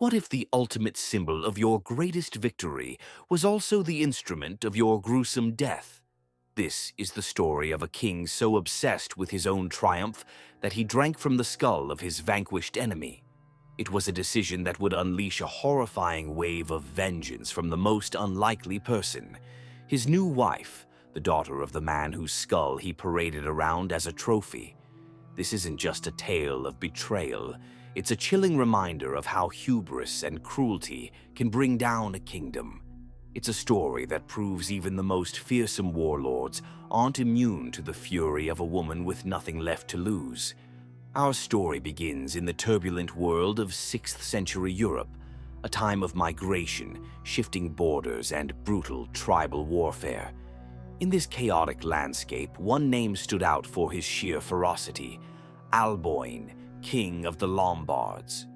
What if the ultimate symbol of your greatest victory was also the instrument of your gruesome death? This is the story of a king so obsessed with his own triumph that he drank from the skull of his vanquished enemy. It was a decision that would unleash a horrifying wave of vengeance from the most unlikely person, his new wife, the daughter of the man whose skull he paraded around as a trophy. This isn't just a tale of betrayal. It's a chilling reminder of how hubris and cruelty can bring down a kingdom. It's a story that proves even the most fearsome warlords aren't immune to the fury of a woman with nothing left to lose. Our story begins in the turbulent world of 6th century Europe, a time of migration, shifting borders, and brutal tribal warfare. In this chaotic landscape, one name stood out for his sheer ferocity: Alboin, King of the Lombards.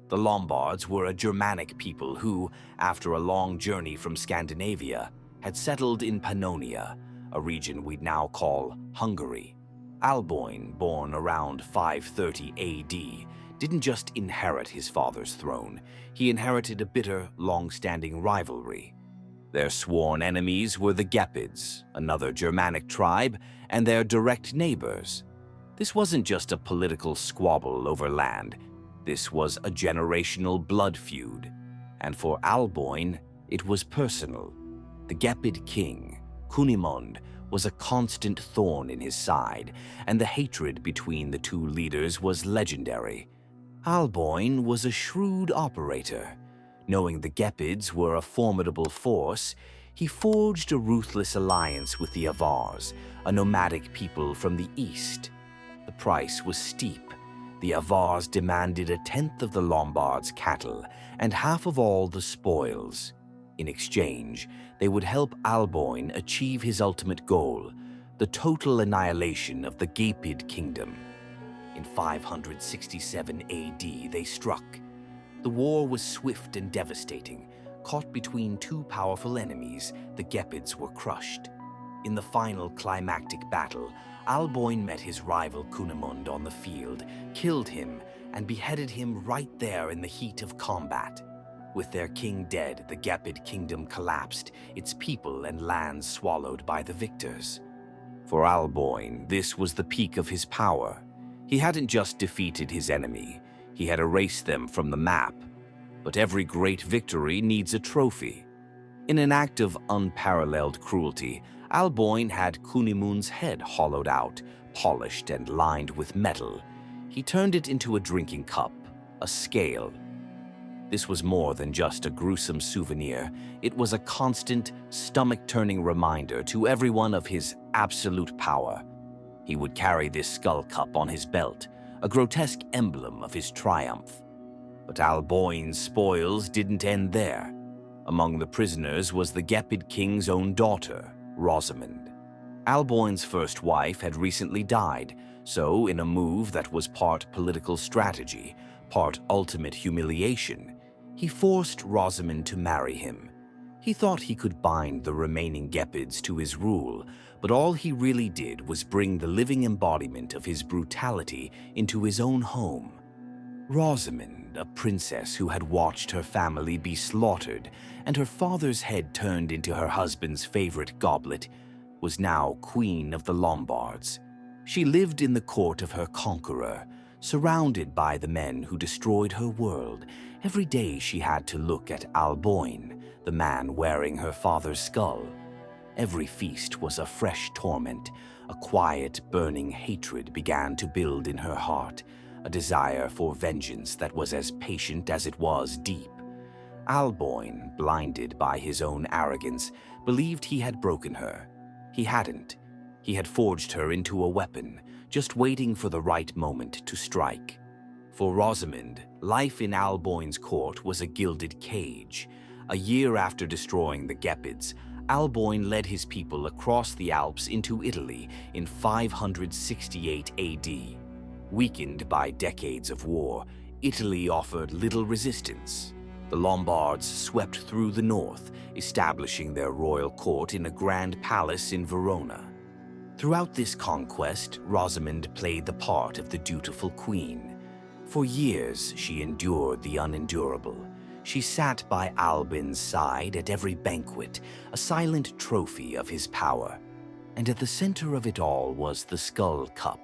The Lombards were a Germanic people who, after a long journey from Scandinavia, had settled in Pannonia, a region we'd now call Hungary. Alboin, born around 530 AD, didn't just inherit his father's throne, he inherited a bitter, long-standing rivalry. Their sworn enemies were the Gepids, another Germanic tribe, and their direct neighbors. This wasn't just a political squabble over land. This was a generational blood feud. And for Alboin, it was personal. The Gepid king, Cunimund, was a constant thorn in his side, and the hatred between the two leaders was legendary. Alboin was a shrewd operator. Knowing the Gepids were a formidable force, he forged a ruthless alliance with the Avars, a nomadic people from the east. The price was steep. The Avars demanded a tenth of the Lombards' cattle and half of all the spoils. In exchange, they would help Alboin achieve his ultimate goal, the total annihilation of the Gepid kingdom. In 567 AD, they struck. The war was swift and devastating. Caught between two powerful enemies, the Gepids were crushed. In the final climactic battle, Alboin met his rival Cunimund on the field, killed him, and beheaded him right there in the heat of combat. With their king dead, the Gepid kingdom collapsed, its people and lands swallowed by the victors. For Alboin, this was the peak of his power. He hadn't just defeated his enemy, he had erased them from the map. But every great victory needs a trophy. In an act of unparalleled cruelty, Alboin had Cunimund's head hollowed out, polished and lined with metal. He turned it into a drinking cup, a scale. This was more than just a gruesome souvenir. It was a constant, stomach-turning reminder to everyone of his absolute power. He would carry this skull cup on his belt, a grotesque emblem of his triumph. But Alboin's spoils didn't end there. Among the prisoners was the Gepid king's own daughter, Rosamund. Alboin's first wife had recently died, so in a move that was part political strategy, part ultimate humiliation, he forced Rosamund to marry him. He thought he could bind the remaining Gepids to his rule, but all he really did was bring the living embodiment of his brutality into his own home. Rosamund, a princess who had watched her family be slaughtered and her father's head turned into her husband's favorite goblet, was now queen of the Lombards. She lived in the court of her conqueror, surrounded by the men who destroyed her world. Every day she had to look at Alboin, the man wearing her father's skull. Every feast was a fresh torment. A quiet, burning hatred began to build in her heart, a desire for vengeance that was as patient as it was deep. Alboin, blinded by his own arrogance, believed he had broken her. He hadn't. He had forged her into a weapon, just waiting for the right moment to strike. For Rosamund, life in Alboin's court was a gilded cage. A year after destroying the Gepids, Alboin led his people across the Alps into Italy in 568 AD. Weakened by decades of war, Italy offered little resistance. The Lombards swept through the north, establishing their royal court in a grand palace in Verona. Throughout this conquest, Rosamund played the part of the dutiful queen. For years, she endured the unendurable. She sat by Alboin's side at every banquet, a silent trophy of his power. And at the center of it all was the skull cup.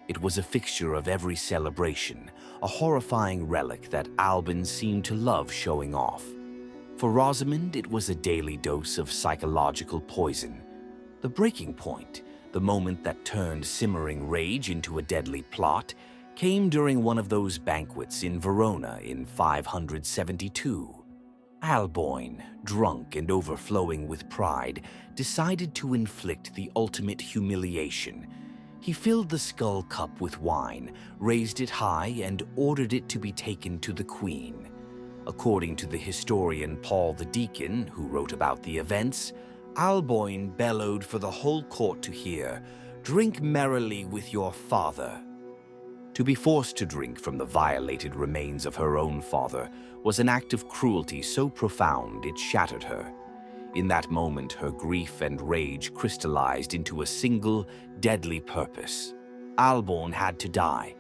It was a fixture of every celebration, a horrifying relic that Alboin seemed to love showing off. For Rosamund, it was a daily dose of psychological poison. The breaking point, the moment that turned simmering rage into a deadly plot, came during one of those banquets in Verona in 572. Alboin, drunk and overflowing with pride, decided to inflict the ultimate humiliation. He filled the skull cup with wine, raised it high, and ordered it to be taken to the queen. According to the historian Paul the Deacon, who wrote about the events, Alboin bellowed for the whole court to hear, "Drink merrily with your father." To be forced to drink from the violated remains of her own father was an act of cruelty so profound it shattered her. In that moment, her grief and rage crystallized into a single, deadly purpose. Alboin had to die.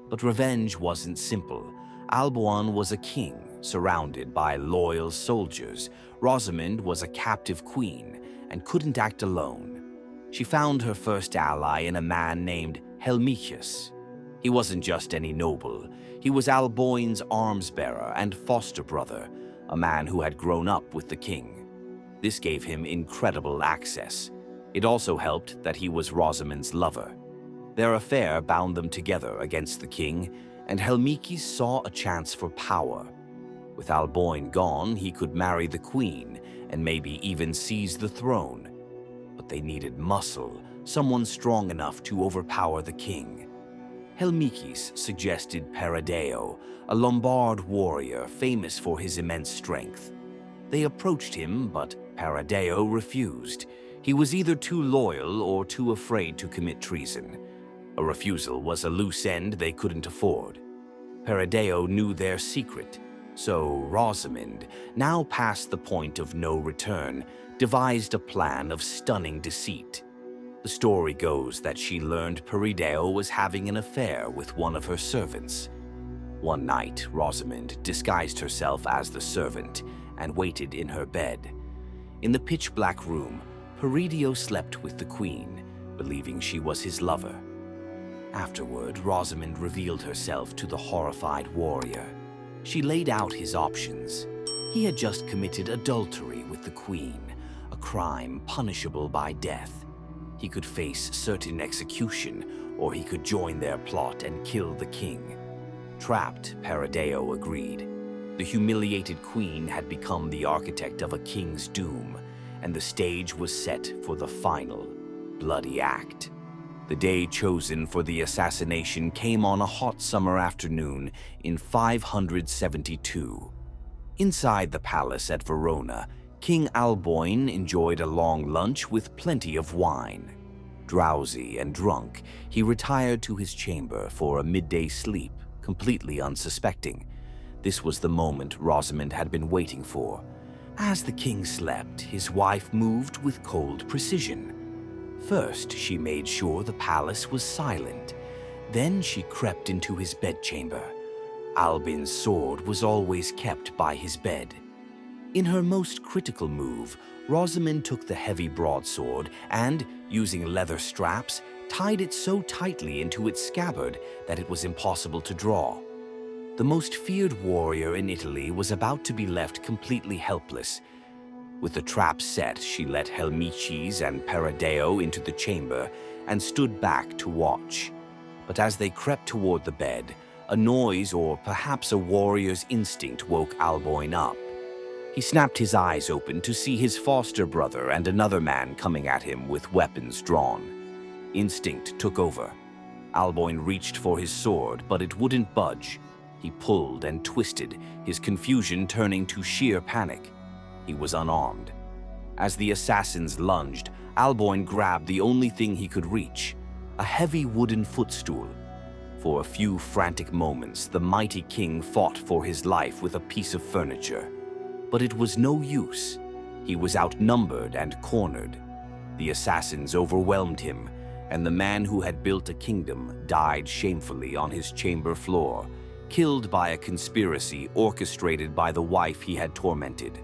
But revenge wasn't simple. Alboin was a king, surrounded by loyal soldiers. Rosamund was a captive queen and couldn't act alone. She found her first ally in a man named Helmichius. He wasn't just any noble. He was Alboin's arms-bearer and foster brother, a man who had grown up with the king. This gave him incredible access. It also helped that he was Rosamund's lover. Their affair bound them together against the king, and Helmichius saw a chance for power. With Alboin gone, he could marry the queen and maybe even seize the throne. But they needed muscle, someone strong enough to overpower the king. Helmichius suggested Perideo, a Lombard warrior famous for his immense strength. They approached him, but Perideo refused. He was either too loyal or too afraid to commit treason. A refusal was a loose end they couldn't afford. Perideo knew their secret, so Rosamund, now past the point of no return, devised a plan of stunning deceit. The story goes that she learned Perideo was having an affair with one of her servants. One night, Rosamund disguised herself as the servant and waited in her bed. In the pitch-black room, Perideo slept with the queen, believing she was his lover. Afterward, Rosamund revealed herself to the horrified warrior. She laid out his options. He had just committed adultery with the queen, a crime punishable by death. He could face certain execution, or he could join their plot and kill the king. Trapped, Perideo agreed. The humiliated queen had become the architect of a king's doom, and the stage was set for the final, bloody act. The day chosen for the assassination came on a hot summer afternoon in 572. Inside the palace at Verona, King Alboin enjoyed a long lunch with plenty of wine. Drowsy and drunk, he retired to his chamber for a midday sleep, completely unsuspecting. This was the moment Rosamund had been waiting for. As the king slept, his wife moved with cold precision. First, she made sure the palace was silent. Then she crept into his bedchamber. Alboin's sword was always kept by his bed. In her most critical move, Rosamund took the heavy broadsword and, using leather straps, tied it so tightly into its scabbard that it was impossible to draw. The most feared warrior in Italy was about to be left completely helpless. With the trap set, she let Helmichius and Perideo into the chamber and stood back to watch. But as they crept toward the bed, a noise or perhaps a warrior's instinct woke Alboin up. He snapped his eyes open to see his foster brother and another man coming at him with weapons drawn. Instinct took over. Alboin reached for his sword, but it wouldn't budge. He pulled and twisted, his confusion turning to sheer panic. He was unarmed. As the assassins lunged, Alboin grabbed the only thing he could reach, a heavy wooden footstool. For a few frantic moments, the mighty king fought for his life with a piece of furniture. But it was no use. He was outnumbered and cornered. The assassins overwhelmed him, and the man who had built a kingdom died shamefully on his chamber floor, killed by a conspiracy orchestrated by the wife he had tormented.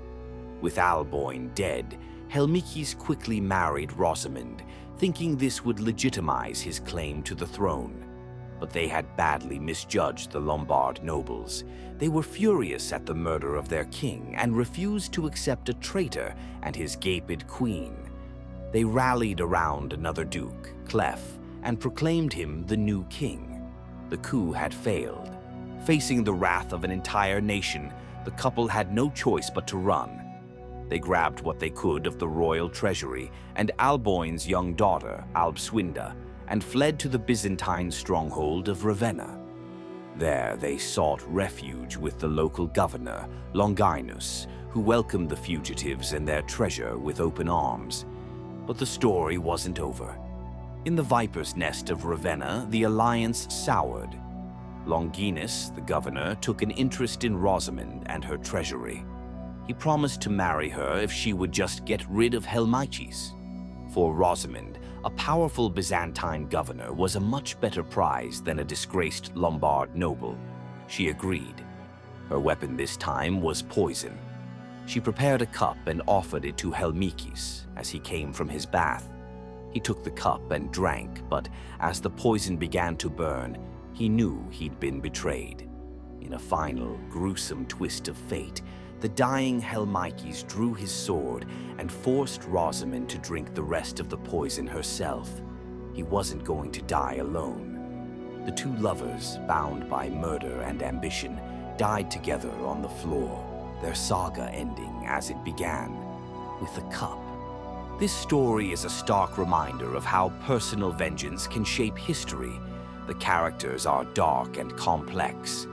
With Alboin dead, Helmichis quickly married Rosamund, thinking this would legitimize his claim to the throne. But they had badly misjudged the Lombard nobles. They were furious at the murder of their king and refused to accept a traitor and his Gepid queen. They rallied around another duke, Clef, and proclaimed him the new king. The coup had failed. Facing the wrath of an entire nation, the couple had no choice but to run. They grabbed what they could of the royal treasury and Alboin's young daughter, Albswinda, and fled to the Byzantine stronghold of Ravenna. There they sought refuge with the local governor, Longinus, who welcomed the fugitives and their treasure with open arms. But the story wasn't over. In the viper's nest of Ravenna, the alliance soured. Longinus, the governor, took an interest in Rosamund and her treasury. He promised to marry her if she would just get rid of Helmichis. For Rosamund, a powerful Byzantine governor was a much better prize than a disgraced Lombard noble. She agreed. Her weapon this time was poison. She prepared a cup and offered it to Helmichis as he came from his bath. He took the cup and drank, but as the poison began to burn, he knew he'd been betrayed. In a final, gruesome twist of fate, the dying Helmichis drew his sword and forced Rosamund to drink the rest of the poison herself. He wasn't going to die alone. The two lovers, bound by murder and ambition, died together on the floor, their saga ending as it began, with a cup. This story is a stark reminder of how personal vengeance can shape history. The characters are dark and complex.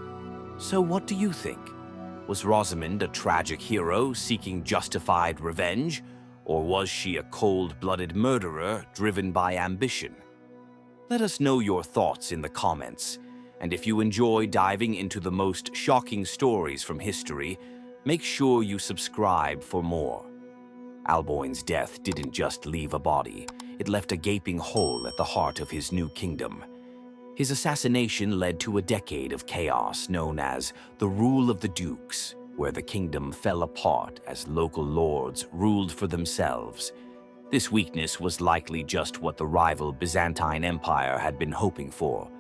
So what do you think? Was Rosamund a tragic hero seeking justified revenge, or was she a cold-blooded murderer driven by ambition? Let us know your thoughts in the comments, and if you enjoy diving into the most shocking stories from history, make sure you subscribe for more. Alboin's death didn't just leave a body, it left a gaping hole at the heart of his new kingdom. His assassination led to a decade of chaos known as the Rule of the Dukes, where the kingdom fell apart as local lords ruled for themselves. This weakness was likely just what the rival Byzantine Empire had been hoping for.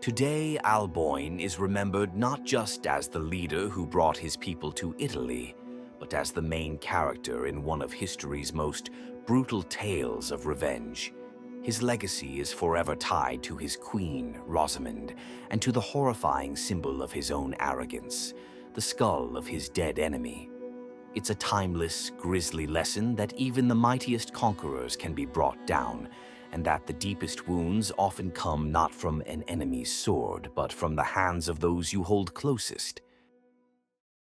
Today, Alboin is remembered not just as the leader who brought his people to Italy, but as the main character in one of history's most brutal tales of revenge. His legacy is forever tied to his queen, Rosamund, and to the horrifying symbol of his own arrogance, the skull of his dead enemy. It's a timeless, grisly lesson that even the mightiest conquerors can be brought down, and that the deepest wounds often come not from an enemy's sword, but from the hands of those you hold closest.